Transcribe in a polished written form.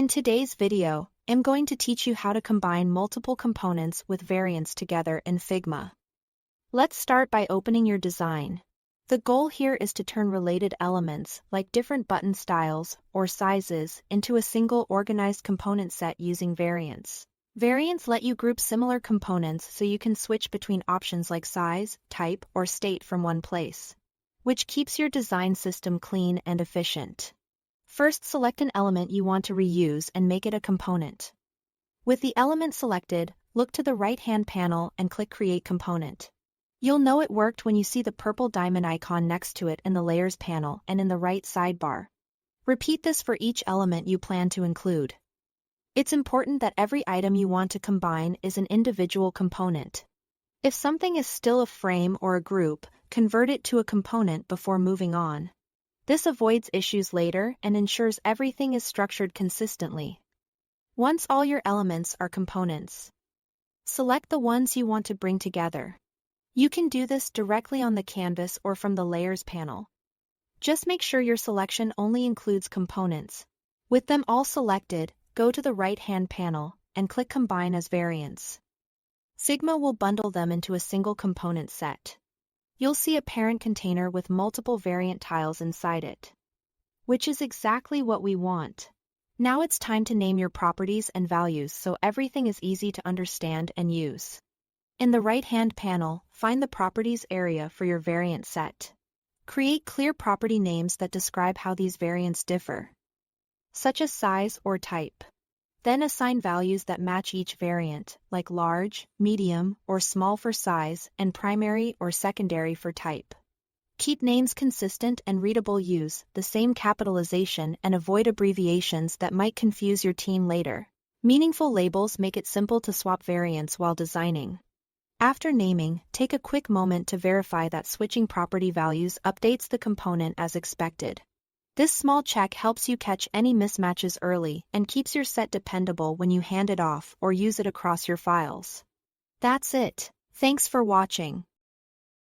In today's video, I'm going to teach you how to combine multiple components with variants together in Figma. Let's start by opening your design. The goal here is to turn related elements, like different button styles or sizes, into a single organized component set using variants. Variants let you group similar components so you can switch between options like size, type, or state from one place, which keeps your design system clean and efficient. First, select an element you want to reuse and make it a component. With the element selected, look to the right-hand panel and click Create Component. You'll know it worked when you see the purple diamond icon next to it in the Layers panel and in the right sidebar. Repeat this for each element you plan to include. It's important that every item you want to combine is an individual component. If something is still a frame or a group, convert it to a component before moving on. This avoids issues later and ensures everything is structured consistently. Once all your elements are components, select the ones you want to bring together. You can do this directly on the canvas or from the Layers panel. Just make sure your selection only includes components. With them all selected, go to the right-hand panel and click Combine as Variants. Figma will bundle them into a single component set. You'll see a parent container with multiple variant tiles inside it, which is exactly what we want. Now it's time to name your properties and values so everything is easy to understand and use. In the right-hand panel, find the Properties area for your variant set. Create clear property names that describe how these variants differ, such as size or type. Then assign values that match each variant, like large, medium, or small for size, and primary or secondary for type. Keep names consistent and readable. Use the same capitalization and avoid abbreviations that might confuse your team later. Meaningful labels make it simple to swap variants while designing. After naming, take a quick moment to verify that switching property values updates the component as expected. This small check helps you catch any mismatches early and keeps your set dependable when you hand it off or use it across your files. That's it. Thanks for watching.